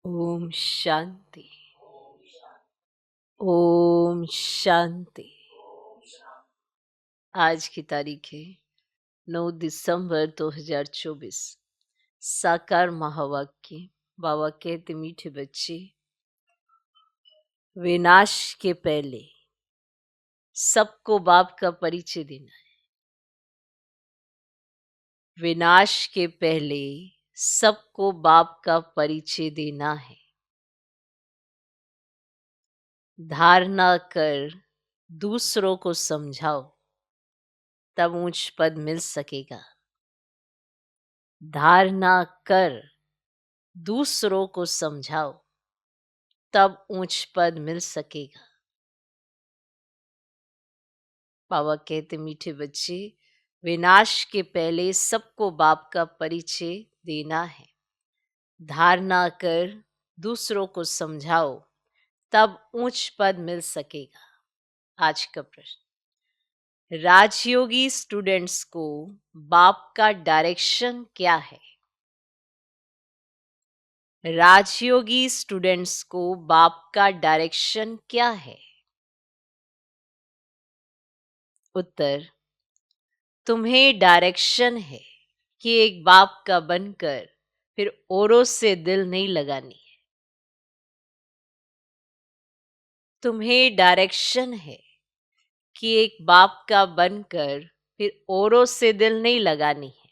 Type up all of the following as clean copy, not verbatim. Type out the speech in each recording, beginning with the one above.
ओम शांति। ओम शांति। आज की तारीख है 9 दिसंबर 2024। साकार महावाक्य। बाबा कहते, मीठे बच्चे, विनाश के पहले सबको बाप का परिचय देना है। विनाश के पहले सबको बाप का परिचय देना है। धारणा कर दूसरों को समझाओ, तब ऊंच पद मिल सकेगा। धारणा कर दूसरों को समझाओ, तब ऊंच पद मिल सकेगा। बाबा कहते, मीठे बच्चे, विनाश के पहले सबको बाप का परिचय देना है। धारणा कर दूसरों को समझाओ, तब ऊंच पद मिल सकेगा। आज का प्रश्न, राजयोगी स्टूडेंट्स को बाप का डायरेक्शन क्या है? राजयोगी स्टूडेंट्स को बाप का डायरेक्शन क्या है? उत्तर, तुम्हें डायरेक्शन है कि एक बाप का बनकर फिर औरों से दिल नहीं लगानी है। तुम्हें डायरेक्शन है कि एक बाप का बनकर फिर औरों से दिल नहीं लगानी है।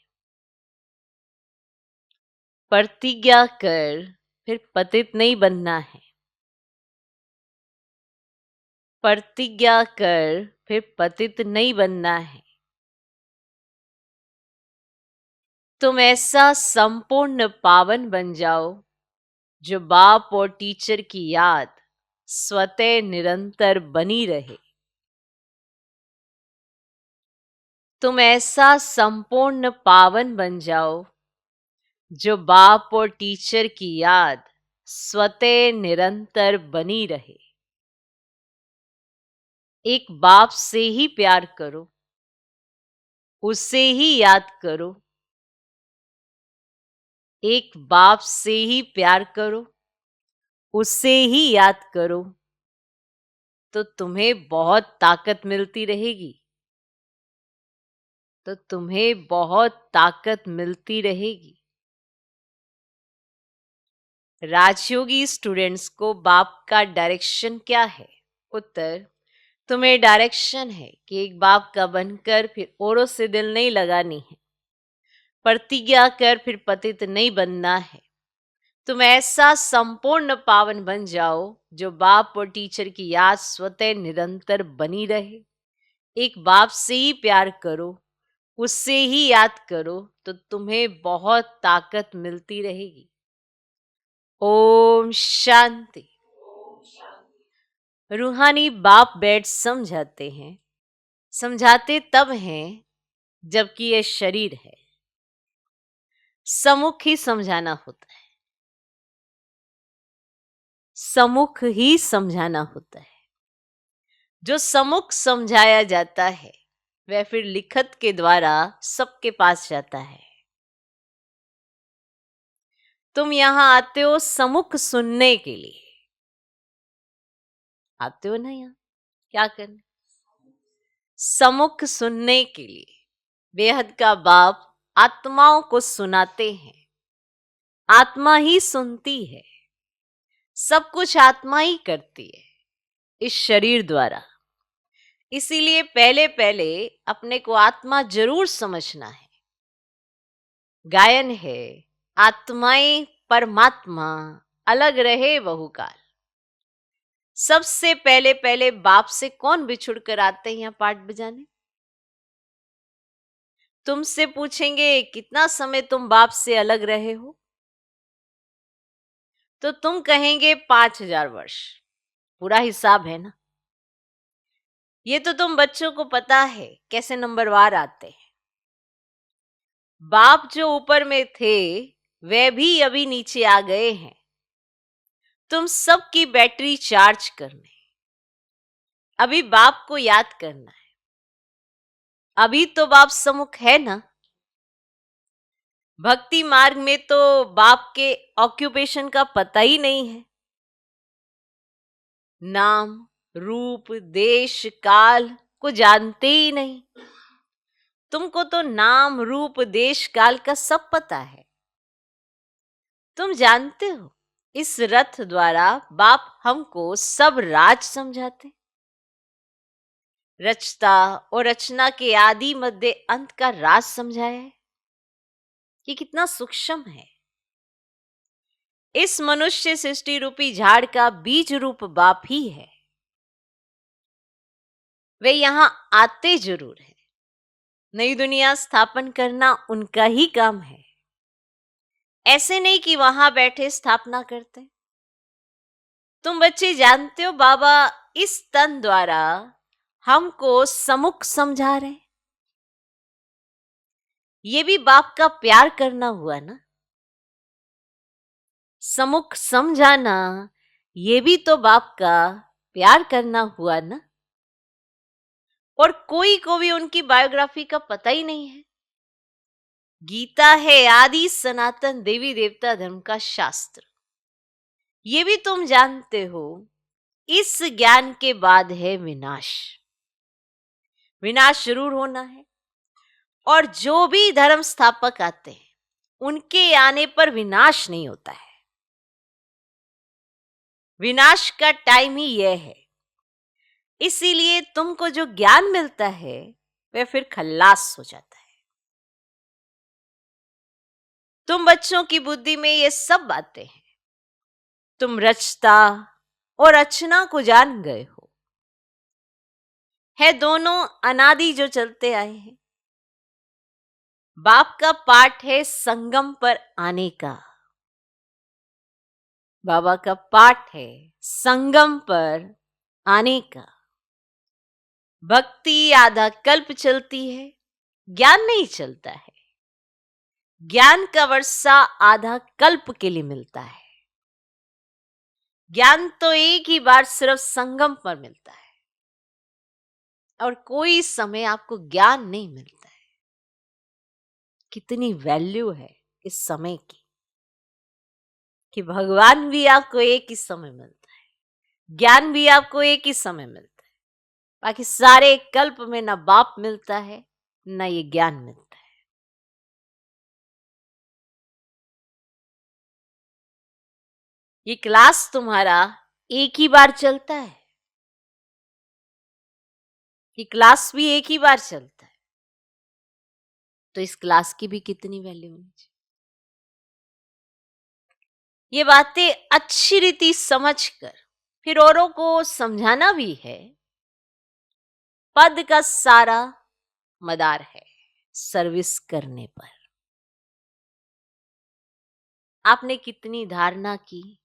प्रतिज्ञा कर फिर पतित नहीं बनना है। प्रतिज्ञा कर फिर पतित नहीं बनना है। तुम ऐसा संपूर्ण पावन बन जाओ जो बाप और टीचर की याद स्वतः निरंतर बनी रहे। तुम ऐसा संपूर्ण पावन बन जाओ जो बाप और टीचर की याद स्वतः निरंतर बनी रहे। एक बाप से ही प्यार करो, उसे ही याद करो। एक बाप से ही प्यार करो, उसे ही याद करो, तो तुम्हें बहुत ताकत मिलती रहेगी। तो तुम्हें बहुत ताकत मिलती रहेगी। राजयोगी स्टूडेंट्स को बाप का डायरेक्शन क्या है? उत्तर, तुम्हें डायरेक्शन है कि एक बाप का बनकर फिर औरों से दिल नहीं लगानी है। प्रतिज्ञा कर फिर पतित नहीं बनना है। तुम ऐसा संपूर्ण पावन बन जाओ जो बाप और टीचर की याद स्वतः निरंतर बनी रहे। एक बाप से ही प्यार करो, उससे ही याद करो, तो तुम्हें बहुत ताकत मिलती रहेगी। ओम शांति। रूहानी बाप बैठ समझाते हैं। समझाते तब हैं जबकि यह शरीर है। सम्मुख ही समझाना होता है। सम्मुख ही समझाना होता है। जो सम्मुख समझाया जाता है वह फिर लिखत के द्वारा सबके पास जाता है। तुम यहां आते हो सम्मुख सुनने के लिए। आते हो ना यहाँ क्या करने? सम्मुख सुनने के लिए। बेहद का बाप आत्माओं को सुनाते हैं। आत्मा ही सुनती है। सब कुछ आत्मा ही करती है इस शरीर द्वारा। इसीलिए पहले पहले अपने को आत्मा जरूर समझना है। गायन है, आत्माएं परमात्मा अलग रहे बहुकाल। सबसे पहले पहले बाप से कौन बिछुड़ कर आते हैं यहाँ पाठ बजाने? तुमसे पूछेंगे कितना समय तुम बाप से अलग रहे हो, तो तुम कहेंगे 5000 वर्ष। पूरा हिसाब है ना। ये तो तुम बच्चों को पता है कैसे नंबरवार आते हैं। बाप जो ऊपर में थे वे भी अभी नीचे आ गए हैं। तुम सबकी बैटरी चार्ज करने, अभी बाप को याद करना है। अभी तो बाप सम्मुख है ना। भक्ति मार्ग में तो बाप के ऑक्यूपेशन का पता ही नहीं है। नाम, रूप, देश, काल को जानते ही नहीं। तुमको तो नाम, रूप, देश, काल का सब पता है। तुम जानते हो इस रथ द्वारा बाप हमको सब राज समझाते, रचता और रचना के आदि मध्य अंत का राज समझाया है। ये कितना सूक्ष्म है। इस मनुष्य सृष्टि रूपी झाड़ का बीज रूप बाप ही है। वे यहां आते जरूर है, नई दुनिया स्थापन करना उनका ही काम है। ऐसे नहीं कि वहां बैठे स्थापना करते। तुम बच्चे जानते हो बाबा इस तन द्वारा हमको सम्मुख समझा रहे। ये भी बाप का प्यार करना हुआ ना। सम्मुख समझाना ये भी तो बाप का प्यार करना हुआ ना। और कोई को भी उनकी बायोग्राफी का पता ही नहीं है। गीता है आदि सनातन देवी देवता धर्म का शास्त्र। ये भी तुम जानते हो इस ज्ञान के बाद है विनाश। विनाश जरूर होना है। और जो भी धर्म स्थापक आते हैं उनके आने पर विनाश नहीं होता है। विनाश का टाइम ही यह है। इसीलिए तुमको जो ज्ञान मिलता है वह फिर खल्लास हो जाता है। तुम बच्चों की बुद्धि में ये सब बातें हैं। तुम रचता और रचना को जान गए हो। है दोनों अनादि जो चलते आए हैं। बाप का पाठ है संगम पर आने का। बाबा का पाठ है संगम पर आने का। भक्ति आधा कल्प चलती है, ज्ञान नहीं चलता है। ज्ञान का वर्षा आधा कल्प के लिए मिलता है। ज्ञान तो एक ही बार सिर्फ संगम पर मिलता है और कोई समय आपको ज्ञान नहीं मिलता है। कितनी वैल्यू है इस समय की कि भगवान भी आपको एक ही समय मिलता है, ज्ञान भी आपको एक ही समय मिलता है। बाकी सारे कल्प में ना बाप मिलता है ना ये ज्ञान मिलता है। ये क्लास तुम्हारा एक ही बार चलता है। ये क्लास भी एक ही बार चलता है। तो इस क्लास की भी कितनी वैल्यू होनी चाहिए। ये बातें अच्छी रीति समझकर फिर औरों को समझाना भी है। पद का सारा मदार है सर्विस करने पर। आपने कितनी धारणा की,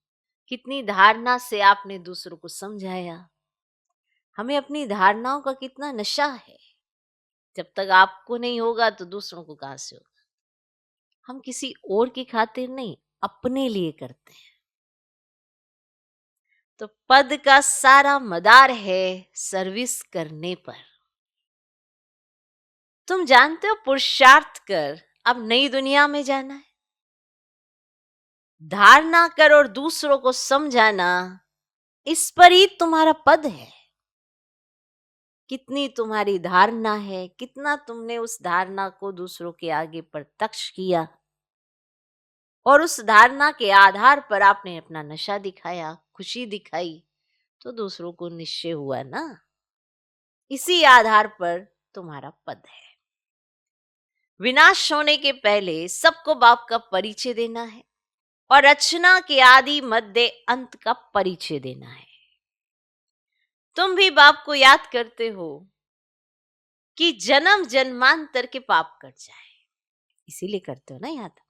कितनी धारणा से आपने दूसरों को समझाया। हमें अपनी धारणाओं का कितना नशा है। जब तक आपको नहीं होगा तो दूसरों को कहां से होगा। हम किसी और की खातिर नहीं, अपने लिए करते हैं। तो पद का सारा मदार है सर्विस करने पर। तुम जानते हो पुरुषार्थ कर अब नई दुनिया में जाना है। धारणा कर और दूसरों को समझाना, इस पर ही तुम्हारा पद है। कितनी तुम्हारी धारणा है, कितना तुमने उस धारणा को दूसरों के आगे प्रत्यक्ष किया और उस धारणा के आधार पर आपने अपना नशा दिखाया, खुशी दिखाई, तो दूसरों को निश्चय हुआ ना। इसी आधार पर तुम्हारा पद है। विनाश होने के पहले सबको बाप का परिचय देना है और रचना के आदि मध्य अंत का परिचय देना है। तुम भी बाप को याद करते हो कि जन्म जन्मांतर के पाप कट जाए, इसीलिए करते हो ना याद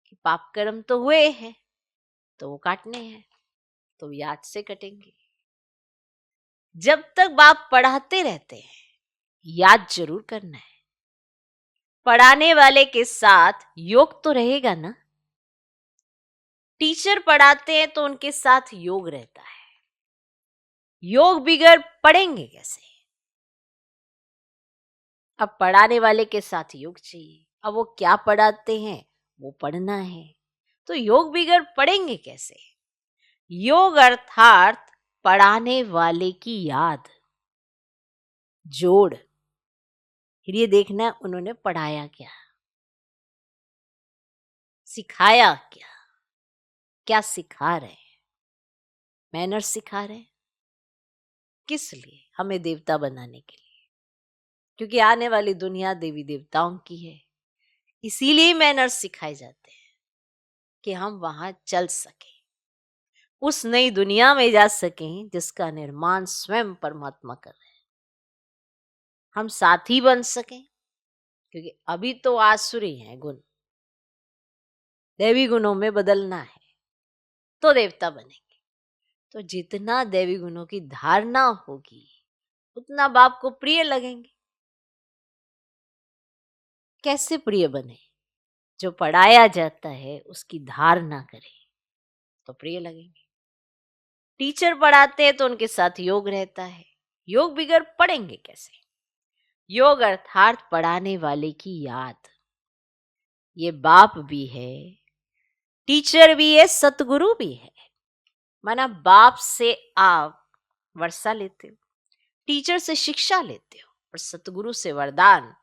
कि पाप कर्म तो हुए हैं तो वो काटने हैं, तो याद से कटेंगे। जब तक बाप पढ़ाते रहते हैं याद जरूर करना है। पढ़ाने वाले के साथ योग तो रहेगा ना। टीचर पढ़ाते हैं तो उनके साथ योग रहता है। योग बिगड़ पढ़ेंगे कैसे। अब पढ़ाने वाले के साथ योग चाहिए, अब वो क्या पढ़ाते हैं वो पढ़ना है। तो योग बिगर पढ़ेंगे कैसे? योग अर्थात पढ़ाने वाले की याद, जोड़। फिर ये देखना है उन्होंने पढ़ाया क्या, सिखाया क्या, क्या सिखा रहे हैं, मैनर्स सिखा रहे हैं। किस लिए? हमें देवता बनाने के लिए, क्योंकि आने वाली दुनिया देवी देवताओं की है। इसीलिए मैनर्स सिखाए जाते हैं कि हम वहां चल सकें, उस नई दुनिया में जा सकें जिसका निर्माण स्वयं परमात्मा कर रहे हैं। हम साथी बन सकें, क्योंकि अभी तो आसुरी हैं गुण, दैवी गुणों में बदलना है तो देवता बनेंगे। तो जितना दैवी गुणों की धारणा होगी उतना बाप को प्रिय लगेंगे। कैसे प्रिय बने? जो पढ़ाया जाता है उसकी धारणा करें तो प्रिय लगेंगे। टीचर पढ़ाते हैं तो उनके साथ योग रहता है। योग बिगर पढ़ेंगे कैसे? योग अर्थात पढ़ाने वाले की याद। ये बाप भी है, टीचर भी है, सतगुरु भी है। माना बाप से आप वर्षा लेते हो, टीचर से शिक्षा लेते हो, और सतगुरु से वरदान।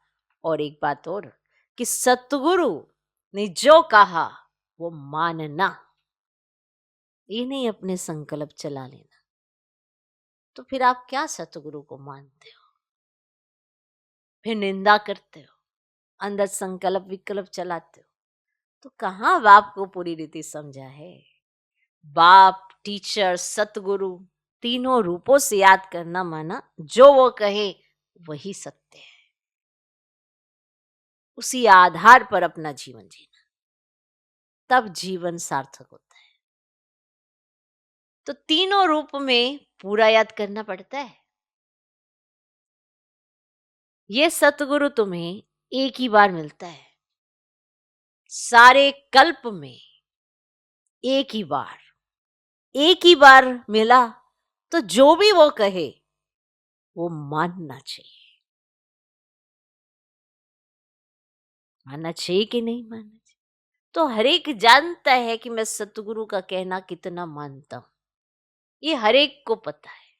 और एक बात और कि सतगुरु ने जो कहा वो मानना, ये नहीं अपने संकल्प चला लेना। तो फिर आप क्या सतगुरु को मानते हो? फिर निंदा करते हो, अंदर संकल्प विकल्प चलाते हो। तो कहाँ बाप को पूरी रीति समझा है? बाप, टीचर, सतगुरु तीनों रूपों से याद करना माना जो वो कहे वही सत्य है, उसी आधार पर अपना जीवन जीना, तब जीवन सार्थक होता है। तो तीनों रूप में पूरा याद करना पड़ता है। ये सतगुरु तुम्हें एक ही बार मिलता है, सारे कल्प में एक ही बार मिला। तो जो भी वो कहे वो मानना चाहिए। मानना चाहिए कि नहीं मानना चाहिए? तो हर एक जानता है कि मैं सतगुरु का कहना कितना मानता हूं, ये हर एक को पता है।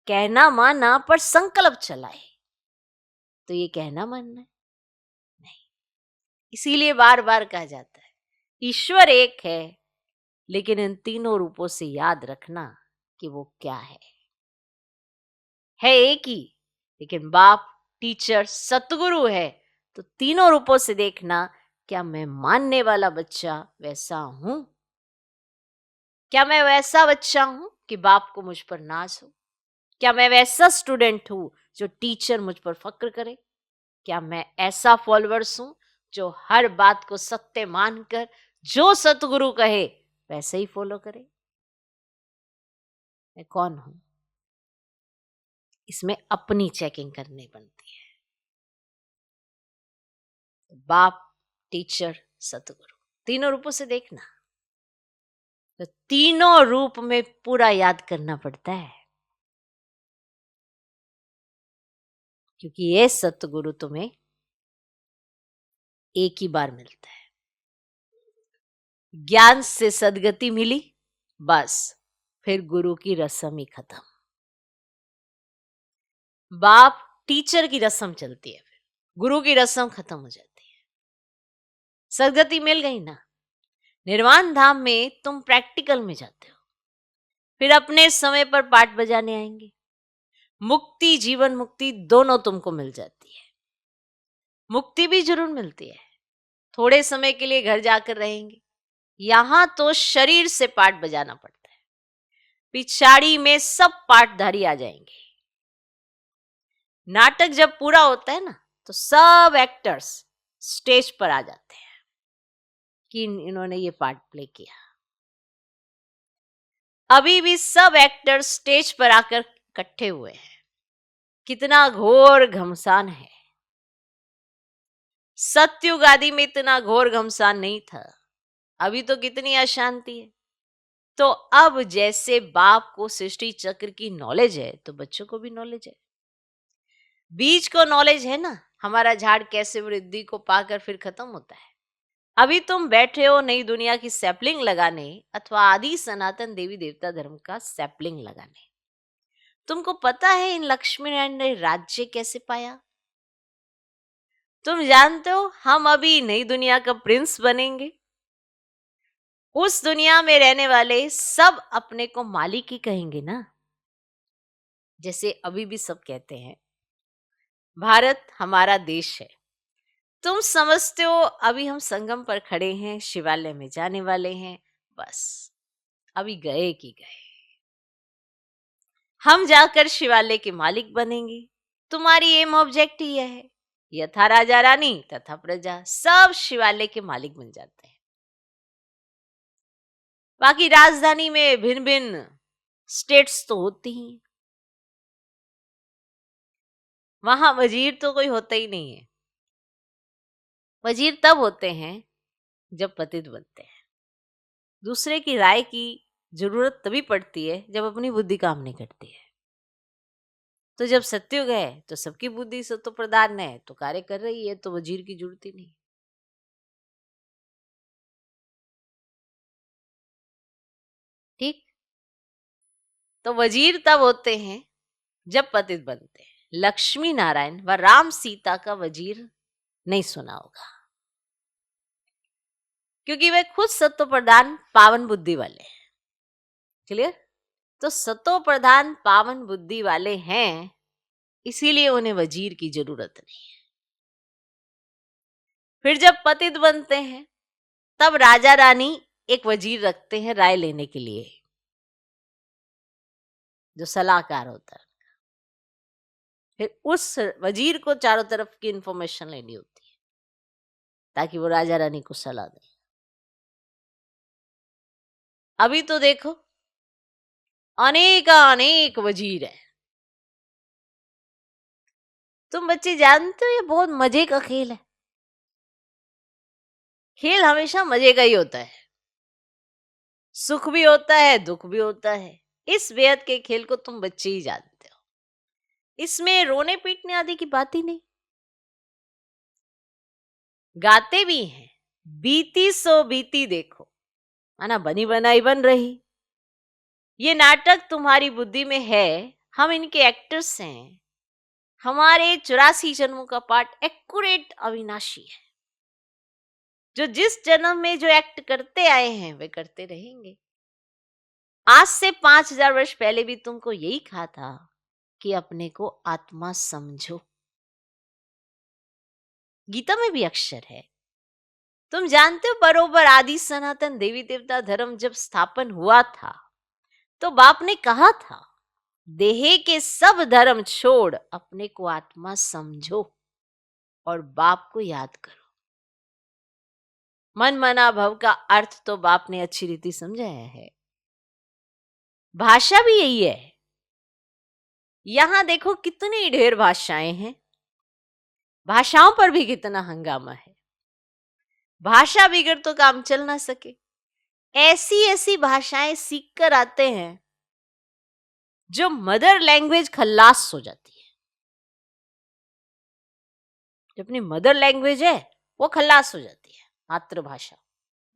कहना माना पर संकल्प चलाए तो ये कहना मानना है नहीं। इसीलिए बार बार कहा जाता है ईश्वर एक है, लेकिन इन तीनों रूपों से याद रखना कि वो क्या है एक ही, लेकिन बाप, टीचर, सतगुरु है। तो तीनों रूपों से देखना, क्या मैं मानने वाला बच्चा वैसा हूं? क्या मैं वैसा बच्चा हूं कि बाप को मुझ पर नाज हो? क्या मैं वैसा स्टूडेंट हूं जो टीचर मुझ पर फक्र करे? क्या मैं ऐसा फॉलोअर्स हूं जो हर बात को सत्य मानकर जो सतगुरु कहे वैसे ही फॉलो करे? मैं कौन हूं? इसमें अपनी चेकिंग करनी बनती है। बाप, टीचर, सतगुरु तीनों रूपों से देखना। तो तीनों रूप में पूरा याद करना पड़ता है, क्योंकि ये सतगुरु तुम्हें एक ही बार मिलता है। ज्ञान से सदगति मिली, बस फिर गुरु की रस्म ही खत्म। बाप, टीचर की रस्म चलती है, फिर गुरु की रस्म खत्म हो जाती है। सदगति मिल गई ना, निर्वाण धाम में तुम प्रैक्टिकल में जाते हो, फिर अपने समय पर पाठ बजाने आएंगे। मुक्ति, जीवन मुक्ति दोनों तुमको मिल जाती है। मुक्ति भी जरूर मिलती है, थोड़े समय के लिए घर जाकर रहेंगे। यहां तो शरीर से पाठ बजाना पड़ता है, पिछाड़ी में सब पाठधारी आ जाएंगे। नाटक जब पूरा होता है ना, तो सब एक्टर्स स्टेज पर आ जाते हैं कि इन्होंने ये पार्ट प्ले किया। अभी भी सब एक्टर्स स्टेज पर आकर इकट्ठे हुए हैं। कितना घोर घमसान है। सतयुग आदि में इतना घोर घमसान नहीं था, अभी तो कितनी अशांति है। तो अब जैसे बाप को सृष्टि चक्र की नॉलेज है, तो बच्चों को भी नॉलेज है। बीज को नॉलेज है ना हमारा झाड़ कैसे वृद्धि को पाकर फिर खत्म होता है। अभी तुम बैठे हो नई दुनिया की सैपलिंग लगाने अथवा आदि सनातन देवी देवता धर्म का सैपलिंग लगाने। तुमको पता है इन लक्ष्मी नारायण ने राज्य कैसे पाया? तुम जानते हो हम अभी नई दुनिया का प्रिंस बनेंगे। उस दुनिया में रहने वाले सब अपने को मालिक ही कहेंगे ना, जैसे अभी भी सब कहते हैं भारत हमारा देश है। तुम समझते हो अभी हम संगम पर खड़े हैं, शिवालय में जाने वाले हैं, बस अभी गए कि गए। हम जाकर शिवालय के मालिक बनेंगे। तुम्हारी एम ऑब्जेक्ट ही यह है। यथा राजा रानी तथा प्रजा, सब शिवालय के मालिक बन जाते हैं। बाकी राजधानी में भिन्न भिन्न स्टेट्स तो होती ही, वहां वजीर तो कोई होता ही नहीं है। वजीर तब होते हैं जब पतित बनते हैं। दूसरे की राय की जरूरत तभी पड़ती है जब अपनी बुद्धि काम नहीं करती है। तो जब सत्युग है तो सबकी बुद्धि सत्व प्रधान है, तो कार्य कर रही है, तो वजीर की जरूरत ही नहीं। ठीक, तो वजीर तब होते हैं जब पतित बनते हैं। लक्ष्मी नारायण व राम सीता का वजीर नहीं सुना होगा, क्योंकि वे खुद सत्व प्रधान पावन बुद्धि वाले हैं। क्लियर? तो सत्व प्रधान पावन बुद्धि वाले हैं, इसीलिए उन्हें वजीर की जरूरत नहीं है। फिर जब पतित बनते हैं तब राजा रानी एक वजीर रखते हैं राय लेने के लिए, जो सलाहकार होता है। फिर उस वजीर को चारों तरफ की इंफॉर्मेशन लेनी होती है ताकि वो राजा रानी को सलाह दे। अभी तो देखो अनेक वजीर है। तुम बच्चे जानते हो ये बहुत मजे का खेल है। खेल हमेशा मजे का ही होता है, सुख भी होता है दुख भी होता है। इस बेहद के खेल को तुम बच्चे ही जानते हो। इसमें रोने पीटने आदि की बात ही नहीं। गाते भी हैं, बीती सो बीती देखो, है ना, बनी बनाई बन रही। ये नाटक तुम्हारी बुद्धि में है, हम इनके एक्टर्स हैं। हमारे 84 जन्मों का पाठ एक्यूरेट अविनाशी है। जो जिस जन्म में जो एक्ट करते आए हैं वे करते रहेंगे। आज से 5000 वर्ष पहले भी तुमको यही कहा था कि अपने को आत्मा समझो। गीता में भी अक्षर है। तुम जानते हो बरोबर आदि सनातन देवी देवता धर्म जब स्थापन हुआ था तो बाप ने कहा था देहे के सब धर्म छोड़ अपने को आत्मा समझो और बाप को याद करो। मन मना भव का अर्थ तो बाप ने अच्छी रीति समझाया है। भाषा भी यही है। यहां देखो कितनी ढेर भाषाएं हैं, भाषाओं पर भी कितना हंगामा है। भाषा बिगड़ तो काम चल ना सके। ऐसी ऐसी भाषाएं सीख कर आते हैं जो मदर लैंग्वेज खल्लास हो जाती है। जो अपनी मदर लैंग्वेज है वो खल्लास हो जाती है, मातृभाषा।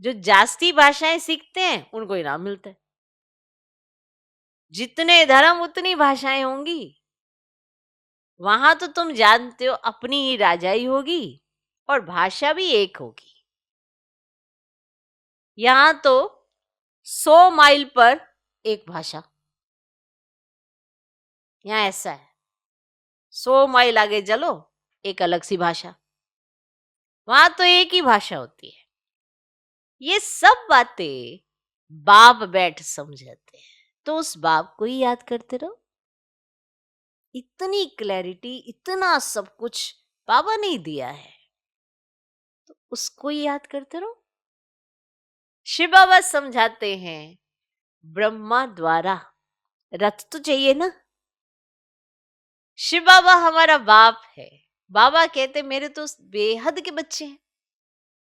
जो जास्ती भाषाएं सीखते हैं उनको इनाम मिलता है। जितने धर्म उतनी भाषाएं होंगी, वहां तो तुम जानते हो अपनी ही राजाई होगी और भाषा भी एक होगी। यहां तो 100 माइल पर एक भाषा, यहां ऐसा है 100 माइल आगे चलो एक अलग सी भाषा, वहां तो एक ही भाषा होती है। ये सब बातें बाप बैठ समझाते हैं, तो उस बाप को ही याद करते रहो। इतनी क्लैरिटी, इतना सब कुछ बाबा ने दिया है, तो उसको ही याद करते रहो। शिव बाबा समझाते हैं ब्रह्मा द्वारा रथ तो चाहिए ना। शिव बाबा हमारा बाप है। बाबा कहते मेरे तो बेहद के बच्चे हैं।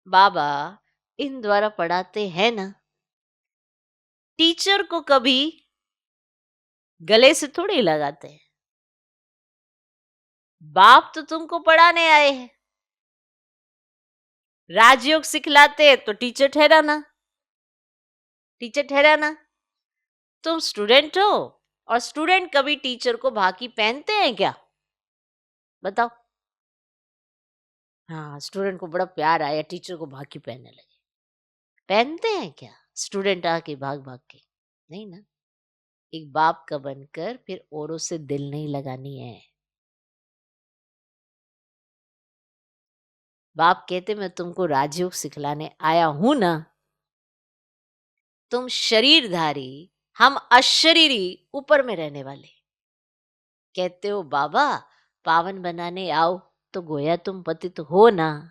बाबा इन द्वारा पढ़ाते हैं ना। टीचर को कभी गले से थोड़ी लगाते हैं, बाप तो तुमको पढ़ाने आए हैं, राजयोग सिखलाते हैं तो टीचर ठहराना, टीचर ठहराना। तुम स्टूडेंट हो, और स्टूडेंट कभी टीचर को भाकी पहनते हैं क्या? बताओ। हाँ, स्टूडेंट को बड़ा प्यार आया, टीचर को भाकी पहनने लगे। पहनते हैं क्या स्टूडेंट आके भाग भाग के? नहीं ना। एक बाप का बनकर फिर औरों से दिल नहीं लगानी है। बाप कहते मैं तुमको राजयोग सिखलाने आया हूं ना। तुम शरीरधारी, हम अशरीरी, ऊपर में रहने वाले। कहते हो बाबा पावन बनाने आओ, तो गोया तुम पतित हो ना।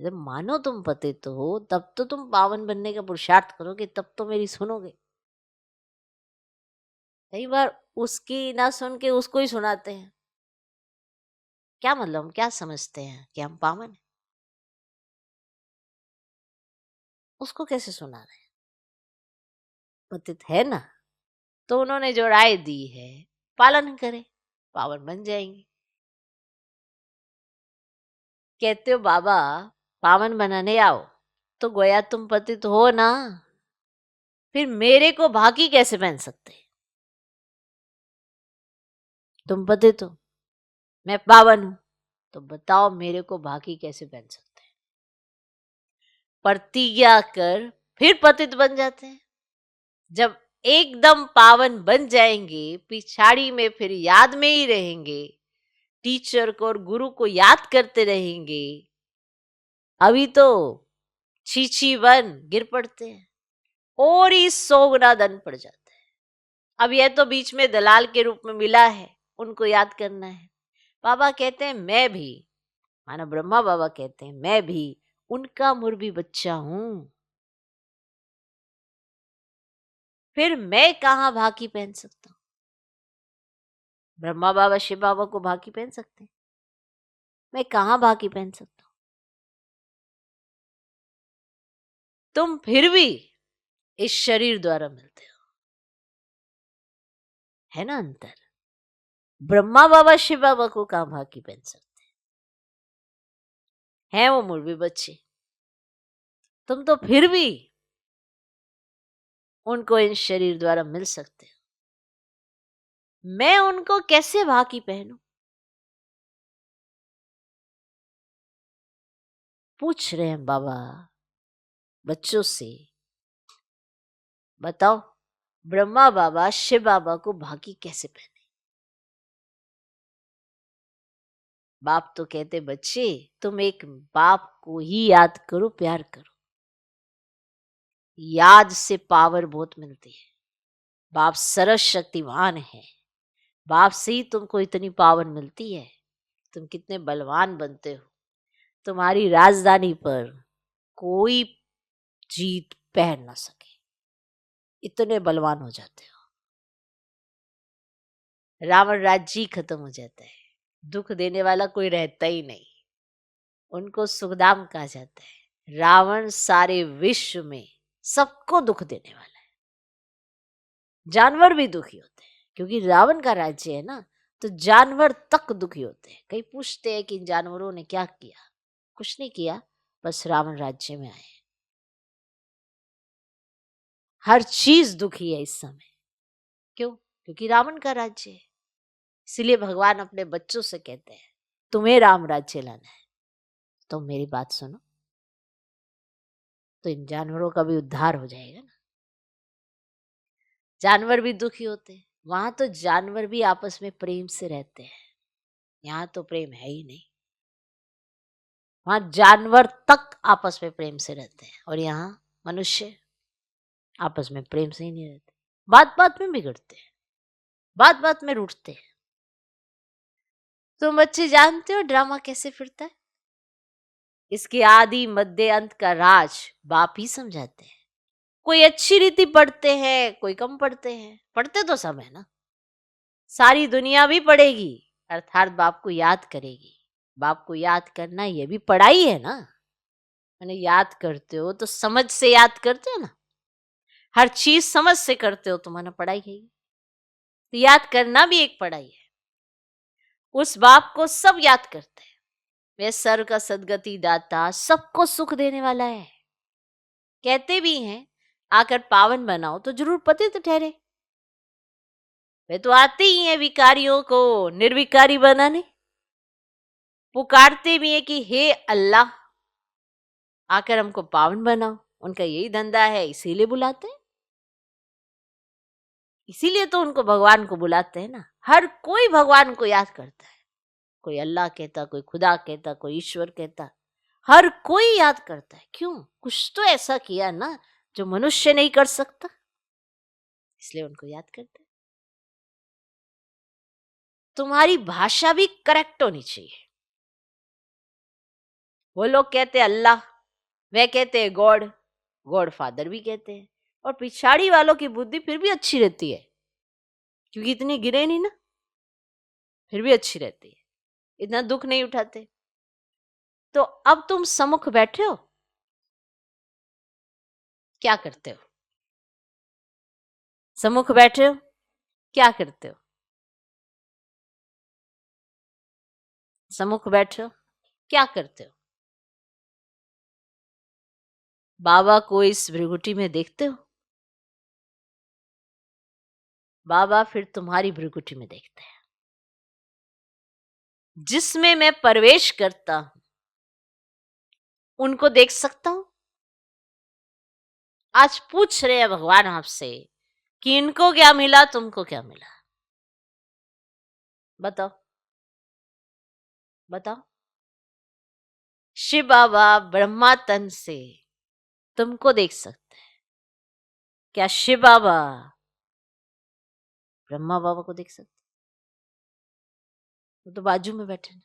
जब मानो तुम पतित हो तब तो तुम पावन बनने का पुरुषार्थ करोगे, तब तो मेरी सुनोगे। कई बार उसकी ना सुन के उसको ही सुनाते हैं। क्या मतलब, हम क्या समझते हैं कि हम पावन हैं? उसको कैसे सुना रहे हैं? पतित है ना, तो उन्होंने जो राय दी है पालन करें, पावन बन जाएंगे। कहते हो बाबा पावन बनाने आओ, तो गोया तुम पतित हो ना, फिर मेरे को भाकी कैसे पहन सकते? तुम पतित हो, मैं पावन हूं, तो बताओ मेरे को भाकी कैसे पहन सकते हैं? प्रतिज्ञा कर फिर पतित बन जाते हैं। जब एकदम पावन बन जाएंगे, पिछाड़ी में फिर याद में ही रहेंगे, टीचर को और गुरु को याद करते रहेंगे। अभी तो छी वन गिर पड़ते हैं और ही 100 गुना दंड पड़ जाता है। अब यह तो बीच में दलाल के रूप में मिला है, उनको याद करना है। बाबा कहते हैं मैं भी, माना ब्रह्मा बाबा कहते हैं मैं भी उनका मुर्बी बच्चा हूं। फिर मैं कहां भाकी पहन सकता हूं? ब्रह्मा बाबा शिव बाबा को भाकी पहन सकते हैं, मैं कहां भाकी पहन सकता हूं? तुम फिर भी इस शरीर द्वारा मिलते हो, है ना अंतर? ब्रह्मा बाबा शिव बाबा को कहां भाकी पहन सकते हैं वो मुर्बी बच्चे। तुम तो फिर भी उनको इन शरीर द्वारा मिल सकते हो, मैं उनको कैसे भाकी पहनूं? पूछ रहे हैं बाबा बच्चों से, बताओ ब्रह्मा बाबा शिव बाबा को भाकी कैसे पहने? बाप तो कहते बच्चे तुम एक बाप को ही याद करो, प्यार करो। याद से पावर बहुत मिलती है। बाप सरस शक्तिवान है, बाप से ही तुमको इतनी पावर मिलती है। तुम कितने बलवान बनते हो, तुम्हारी राजधानी पर कोई जीत पहन ना सके, इतने बलवान हो जाते हो। रावण राज्य ही खत्म हो जाता है, दुख देने वाला कोई रहता ही नहीं। उनको सुखदाम कहा जाता है। रावण सारे विश्व में सबको दुख देने वाला है, जानवर भी दुखी होते हैं क्योंकि रावण का राज्य है ना, तो जानवर तक दुखी होते हैं। कई पूछते हैं कि इन जानवरों ने क्या किया? कुछ नहीं किया, बस रावण राज्य में आए। हर चीज दुखी है इस समय, क्यों? क्योंकि रावण का राज्य है। इसलिए भगवान अपने बच्चों से कहते हैं तुम्हें राम राज्य लाना है तो मेरी बात सुनो, तो इन जानवरों का भी उद्धार हो जाएगा ना। जानवर भी दुखी होते हैं, वहां तो जानवर भी आपस में प्रेम से रहते हैं, यहाँ तो प्रेम है ही नहीं। वहां जानवर तक आपस में प्रेम से रहते हैं और यहाँ मनुष्य आपस में प्रेम से ही नहीं रहते, बात बात में बिगड़ते हैं, बात बात में रूठते हैं। तुम बच्चे जानते हो ड्रामा कैसे फिरता है? इसके आदि मध्य अंत का राज बाप ही समझाते हैं। कोई अच्छी रीति पढ़ते हैं, कोई कम पढ़ते हैं, पढ़ते तो सब है ना। सारी दुनिया भी पढ़ेगी अर्थात बाप को याद करेगी। बाप को याद करना ये भी पढ़ाई है ना। मैंने याद करते हो तो समझ से याद करते हो ना, हर चीज समझ से करते हो तो माना पढ़ाई है। तो याद करना भी एक पढ़ाई है। उस बाप को सब याद करते हैं। वह सर का सदगति दाता, सबको सुख देने वाला है। कहते भी हैं आकर पावन बनाओ, तो जरूर पतित ठहरे। वे तो आते ही हैं विकारियों को निर्विकारी बनाने। पुकारते भी हैं कि हे अल्लाह, आकर हमको पावन बनाओ। उनका यही धंधा है, इसीलिए बुलाते हैं। इसीलिए तो उनको भगवान को बुलाते हैं ना। हर कोई भगवान को याद करता है। कोई अल्लाह कहता, कोई खुदा कहता, कोई ईश्वर कहता, हर कोई याद करता है। क्यों? कुछ तो ऐसा किया ना जो मनुष्य नहीं कर सकता, इसलिए उनको याद करते हैं। तुम्हारी भाषा भी करेक्ट होनी चाहिए। वो लोग कहते हैं अल्लाह, वे कहते हैं गॉड, गॉड फादर भी कहते हैं। और पिछाड़ी वालों की बुद्धि फिर भी अच्छी रहती है, क्योंकि इतनी गिरे नहीं ना, फिर भी अच्छी रहती है, इतना दुख नहीं उठाते। तो अब तुम सम्मुख बैठे हो, क्या करते हो? सम्मुख बैठे हो, क्या करते हो? सम्मुख बैठे हो, क्या करते हो? बाबा को इस भृगुटी में देखते हो? बाबा फिर तुम्हारी भृगुटी में देखते हैं, जिसमें मैं प्रवेश करता हूं। उनको देख सकता हूं। आज पूछ रहे हैं भगवान आपसे कि इनको क्या मिला, तुमको क्या मिला? बताओ, बताओ। शिव बाबा ब्रह्मा तन से तुमको देख सकते हैं। क्या शिव बाबा ब्रह्मा बाबा को देख सकते? वो तो बाजू में बैठे हैं।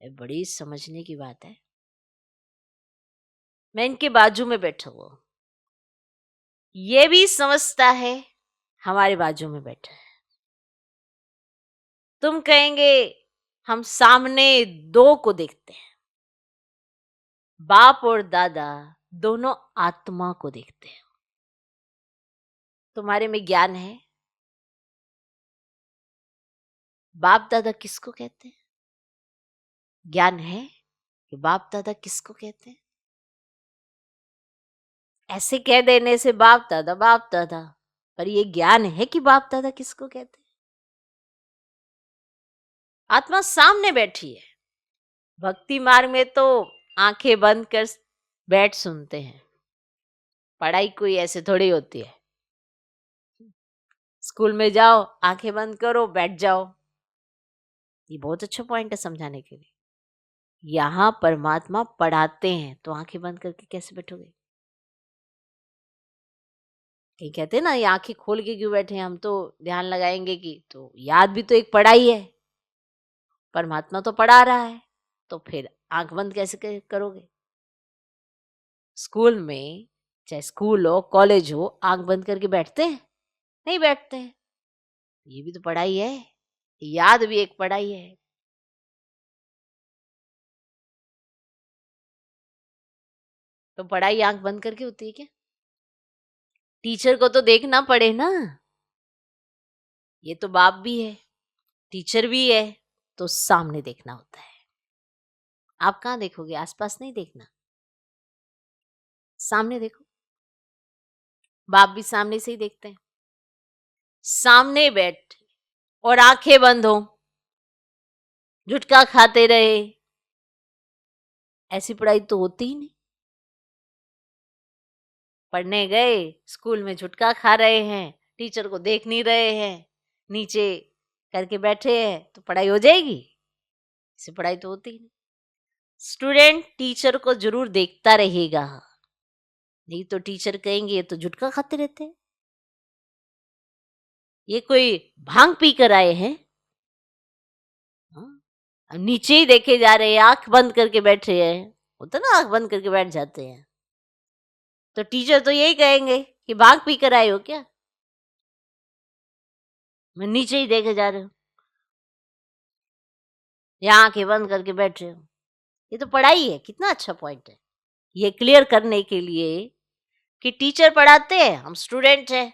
ये बड़ी समझने की बात है। मैं इनके बाजू में बैठा हुआ हूं, ये भी समझता है हमारे बाजू में बैठा है। तुम कहेंगे हम सामने दो को देखते हैं, बाप और दादा दोनों आत्मा को देखते हैं। तुम्हारे में ज्ञान है? बाप दादा किसको कहते हैं? ज्ञान है कि बाप दादा किसको कहते हैं? ऐसे कह देने से बाप दादा, पर ये ज्ञान है कि बाप दादा किसको कहते हैं? आत्मा सामने बैठी है। भक्ति मार्ग में तो आंखें बंद कर बैठ सुनते हैं। पढ़ाई कोई ऐसे थोड़ी होती है। स्कूल में जाओ, आंखें बंद करो, बैठ जाओ। ये बहुत अच्छा पॉइंट है समझाने के लिए। यहाँ परमात्मा पढ़ाते हैं, तो आंखें बंद करके कैसे बैठोगे? कहीं कहते हैं ना ये आंखें खोल के क्यों बैठे हैं, हम तो ध्यान लगाएंगे कि, तो याद भी तो एक पढ़ाई है। परमात्मा तो पढ़ा रहा है, तो फिर आंख बंद कैसे करोगे? स्कूल में, चाहे स्कूल हो कॉलेज हो, आंख बंद करके बैठते हैं? नहीं बैठते हैं। ये भी तो पढ़ाई है, याद भी एक पढ़ाई है। तो पढ़ाई आंख बंद करके होती है क्या? टीचर को तो देखना पड़े ना। ये तो बाप भी है, टीचर भी है, तो सामने देखना होता है। आप कहाँ देखोगे? आसपास नहीं देखना, सामने देखो। बाप भी सामने से ही देखते हैं। सामने बैठ और आंखें बंद हो, झुटका खाते रहे, ऐसी पढ़ाई तो होती ही नहीं। पढ़ने गए, स्कूल में झुटका खा रहे हैं, टीचर को देख नहीं रहे हैं, नीचे करके बैठे हैं, तो पढ़ाई हो जाएगी? ऐसी पढ़ाई तो होती ही नहीं। स्टूडेंट टीचर को जरूर देखता रहेगा, नहीं तो टीचर कहेंगे ये तो झुटका खाते रहते हैं, ये कोई भांग पी कर आए हैं। हाँ? नीचे ही देखे जा रहे हैं, आंख बंद करके बैठे हैं। होता ना, आंख बंद करके बैठ जाते हैं, तो टीचर तो यही कहेंगे कि भांग पी कर आए हो क्या? मैं नीचे ही देखे जा रहे हो, यहाँ आंखें बंद करके बैठ रहे हो। ये तो पढ़ाई है। कितना अच्छा पॉइंट है ये क्लियर करने के लिए कि टीचर पढ़ाते हैं, हम स्टूडेंट हैं,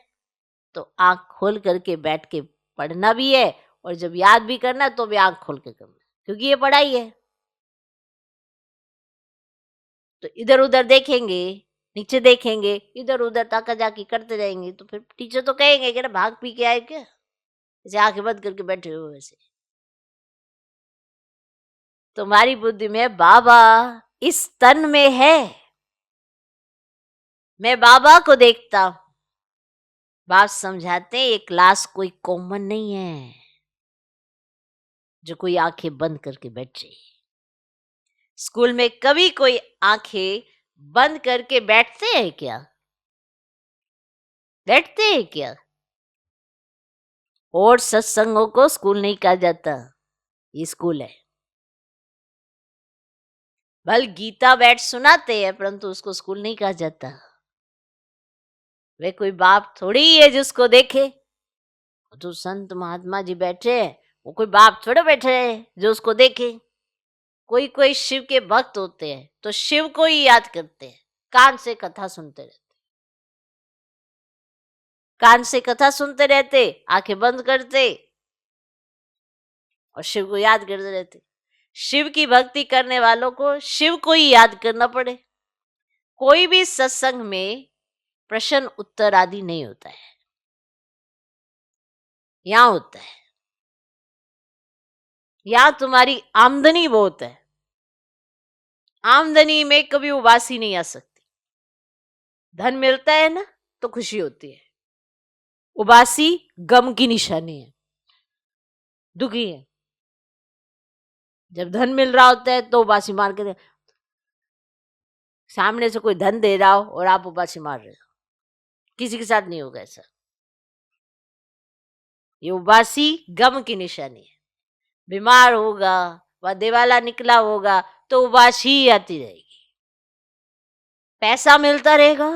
तो आंख खोल करके बैठ के पढ़ना भी है और जब याद भी करना है तो भी आंख खोल के करना, क्योंकि ये पढ़ाई है। तो इधर उधर देखेंगे, नीचे देखेंगे, इधर उधर ताका जाकी करते रहेंगे तो फिर टीचर तो कहेंगे कि ना भाग पी के आए क्या, जैसे आंखें बंद करके बैठे हो वैसे। तुम्हारी बुद्धि में बाबा इस तन में है, मैं बाबा को देखता हूं। बाप समझाते हैं ये क्लास कोई कॉमन नहीं है जो कोई आंखें बंद करके बैठ जाए। स्कूल में कभी कोई आंखें बंद करके बैठते हैं क्या? बैठते हैं क्या? और सत्संगों को स्कूल नहीं कहा जाता, ये स्कूल है। भल गीता बैठ सुनाते हैं परंतु उसको स्कूल नहीं कहा जाता। वे कोई बाप थोड़ी है जिसको देखे। जो संत महात्मा जी बैठे हैं वो कोई बाप थोड़े बैठे हैं जो उसको देखे। कोई कोई शिव के भक्त होते हैं तो शिव को ही याद करते हैं, कान से कथा सुनते रहते, कान से कथा सुनते रहते, आंखें बंद करते और शिव को याद करते रहते। शिव की भक्ति करने वालों को शिव को ही याद करना पड़े। कोई भी सत्संग में प्रश्न उत्तर आदि नहीं होता है, यहां होता है। यहां तुम्हारी आमदनी बहुत है, आमदनी में कभी उबासी नहीं आ सकती। धन मिलता है ना तो खुशी होती है, उबासी गम की निशानी है, दुखी है। जब धन मिल रहा होता है तो उबासी मार के सामने से कोई धन दे रहा हो और आप उबासी मार रहे हो, किसी के साथ नहीं होगा ऐसा। ये उबासी गम की निशानी है। बीमार होगा व दिवाला निकला होगा तो उबासी ही आती रहेगी। पैसा मिलता रहेगा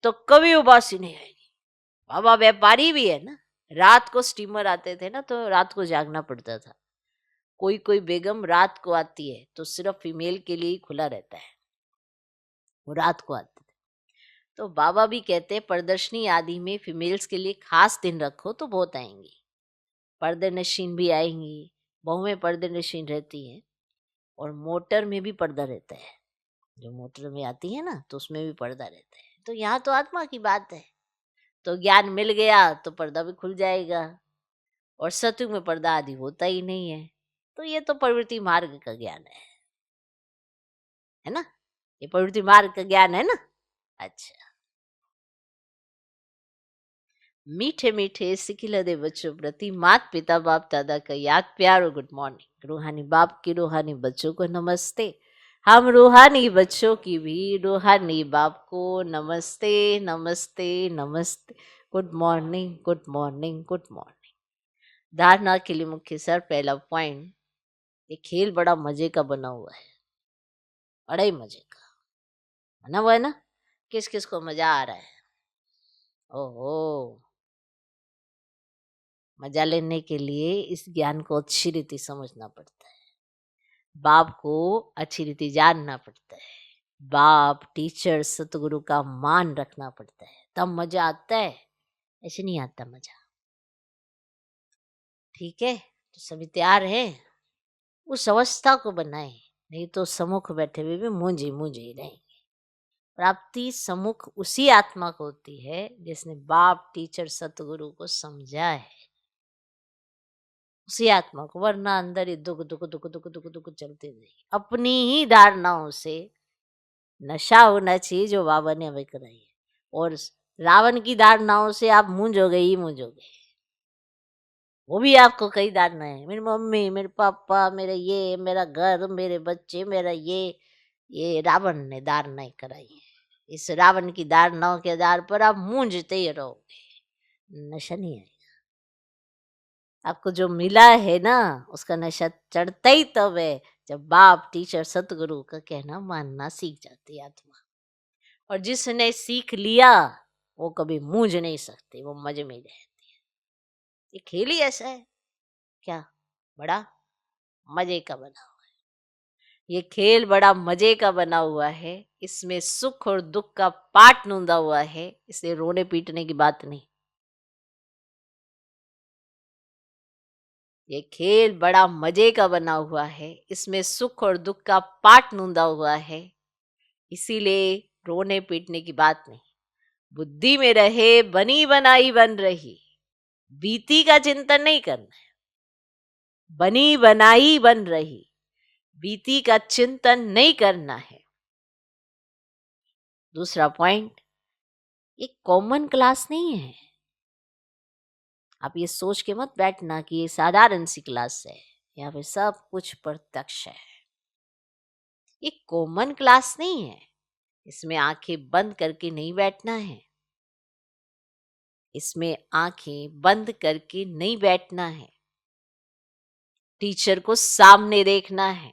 तो कभी उबासी नहीं आएगी। बाबा व्यापारी भी है ना, रात को स्टीमर आते थे ना तो रात को जागना पड़ता था। कोई कोई बेगम रात को आती है तो सिर्फ फीमेल के लिए ही खुला रहता है, वो रात को आते थे। तो बाबा भी कहते हैं प्रदर्शनी आदि में फीमेल्स के लिए खास दिन रखो तो बहुत आएंगी। पर्दे नशीन भी आएंगी, बहुएं पर्दे नशीन रहती हैं और मोटर में भी पर्दा रहता है। जो मोटर में आती है ना तो उसमें भी पर्दा रहता है। तो यहाँ तो आत्मा की बात है, तो ज्ञान मिल गया तो पर्दा भी खुल जाएगा। और सत्युग में पर्दा आदि होता ही नहीं है। तो ये तो प्रवृत्ति मार्ग का ज्ञान है ना, ये प्रवृत्ति मार्ग का ज्ञान है ना। अच्छा, मीठे मीठे सिखिलदे बच्चों प्रति मात पिता बाप दादा का याद प्यार और गुड मॉर्निंग। रूहानी बाप की रूहानी बच्चों को नमस्ते। हम रूहानी बच्चों की भी रूहानी बाप को नमस्ते नमस्ते नमस्ते। Good morning good morning good morning. धारणा के लिए मुख्य सर पहला पॉइंट, ये खेल बड़ा मजे का बना हुआ है, बड़ा ही मजे का बना हुआ है ना। किस किस को मजा आ रहा है? ओहो, मजा लेने के लिए इस ज्ञान को अच्छी रीति समझना पड़ता है, बाप को अच्छी रीति जानना पड़ता है, बाप टीचर सतगुरु का मान रखना पड़ता है, तब मजा आता है, ऐसे नहीं आता मजा। ठीक है, तो सभी तैयार है? उस अवस्था को बनाए, नहीं तो सम्मुख बैठे हुए भी मुंझे मुंझे ही रहेंगे। प्राप्ति सम्मुख उसी आत्मा को होती है जिसने बाप टीचर सतगुरु को समझा है, उसी आत्मा को। वरना अंदर ही दुख दुख दुख दुख दुख दुख चलते रहेगी। अपनी ही धारणाओं से नशा होना चाहिए जो बाबा ने हमें कराई है, और रावण की धारणाओं से आप मूंझोगे ही मूंझोगे। वो भी आपको कई धारणा है, मेरी मम्मी मेरे पापा मेरे ये मेरा घर मेरे बच्चे मेरा ये रावण ने धारणाएं कराई है। इस रावण की धारणाओं के आधार पर आप मूंझते ही रहोगे, नशा नहीं आएगा। आपको जो मिला है ना उसका नशा चढ़ता ही तब है जब बाप टीचर सतगुरु का कहना मानना सीख जाती है आत्मा। और जिसने सीख लिया वो कभी मूंझ नहीं सकते, वो मजे में रहती है। ये खेल ही ऐसा है, क्या बड़ा मजे का बना हुआ है। ये खेल बड़ा मजे का बना हुआ है, इसमें सुख और दुख का पाठ नूंदा हुआ है, इसलिए रोने पीटने की बात नहीं। ये खेल बड़ा मजे का बना हुआ है, इसमें सुख और दुख का पाठ नूंदा हुआ है, इसीलिए रोने पीटने की बात नहीं। बुद्धि में रहे बनी बनाई बन रही, बीती का चिंतन नहीं करना है। बनी बनाई बन रही, बीती का चिंतन नहीं करना है। दूसरा पॉइंट, ये कॉमन क्लास नहीं है। आप ये सोच के मत बैठना कि ये साधारण सी क्लास है, यहाँ पे सब कुछ प्रत्यक्ष है। ये कॉमन क्लास नहीं है, इसमें आंखें बंद करके नहीं बैठना है, इसमें आंखें बंद करके नहीं बैठना है। टीचर को सामने देखना है,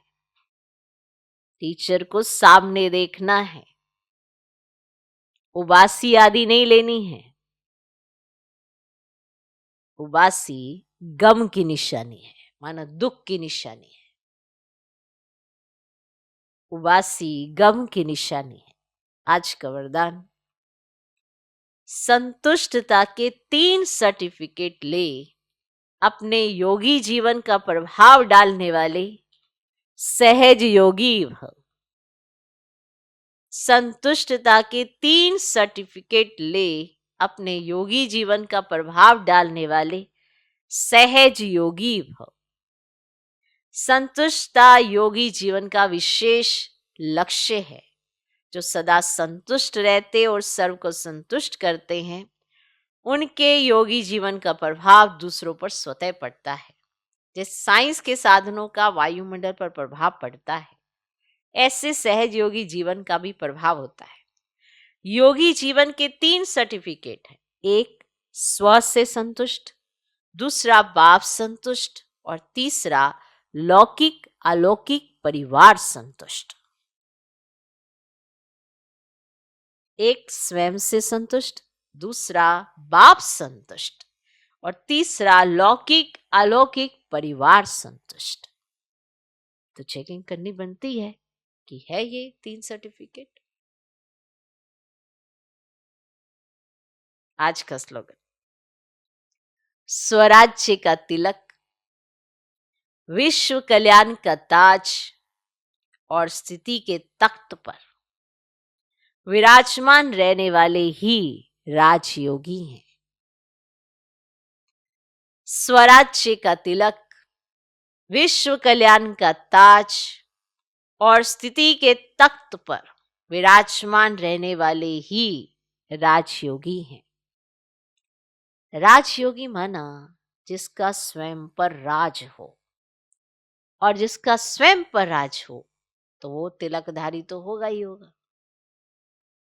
टीचर को सामने देखना है। उबासी आदि नहीं लेनी है। उबासी गम की निशानी है, माना दुख की निशानी है। उबासी गम की निशानी है। आज का वरदान, संतुष्टता के 3 सर्टिफिकेट ले अपने योगी जीवन का प्रभाव डालने वाले सहज योगी भव। संतुष्टता के 3 सर्टिफिकेट ले अपने योगी जीवन का प्रभाव डालने वाले सहज योगी भव। संतुष्टता योगी जीवन का विशेष लक्ष्य है। जो सदा संतुष्ट रहते और सर्व को संतुष्ट करते हैं, उनके योगी जीवन का प्रभाव दूसरों पर स्वतः पड़ता है। जैसे साइंस के साधनों का वायुमंडल पर प्रभाव पड़ता है, ऐसे सहज योगी जीवन का भी प्रभाव होता है। योगी जीवन के 3 सर्टिफिकेट हैं। एक, स्व से संतुष्ट, दूसरा बाप संतुष्ट, और तीसरा लौकिक अलौकिक परिवार संतुष्ट। एक स्वयं से संतुष्ट, दूसरा बाप संतुष्ट, और तीसरा लौकिक अलौकिक परिवार संतुष्ट। तो चेकिंग करनी बनती है कि है ये 3 सर्टिफिकेट। आज का स्लोगन, स्वराज्य का तिलक, विश्व कल्याण का ताज और स्थिति के तख्त पर विराजमान रहने वाले ही राजयोगी हैं। स्वराज्य का तिलक, विश्व कल्याण का ताज और स्थिति के तख्त पर विराजमान रहने वाले ही राजयोगी हैं। राजयोगी माना जिसका स्वयं पर राज हो, और जिसका स्वयं पर राज हो तो वो तिलकधारी तो होगा ही होगा।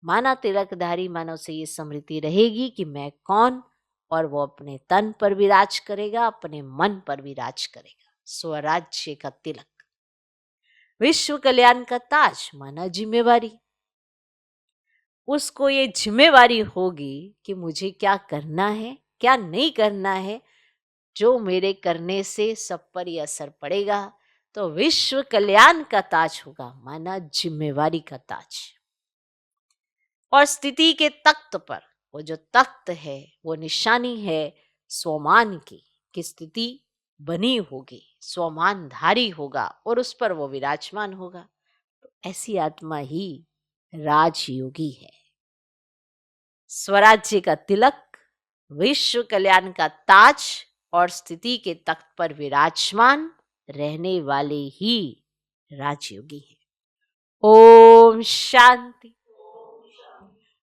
माना तिलकधारी मानव से ये स्मृति रहेगी कि मैं कौन, और वो अपने तन पर भी राज करेगा, अपने मन पर भी राज करेगा। स्वराज्य का तिलक, विश्व कल्याण का ताज माना जिम्मेवारी। उसको ये जिम्मेवारी होगी कि मुझे क्या करना है, क्या नहीं करना है। जो मेरे करने से सब पर ही असर पड़ेगा, तो विश्व कल्याण का ताज होगा, माना जिम्मेवारी का ताज। और स्थिति के तख्त पर, वो जो तख्त है वो निशानी है स्वमान की, कि स्थिति बनी होगी, स्वमानधारी होगा और उस पर वो विराजमान होगा। तो ऐसी आत्मा ही राजयोगी है। स्वराज्य का तिलक, विश्व कल्याण का ताज और स्थिति के तख्त पर विराजमान रहने वाले ही राजयोगी हैं। ओम शांति।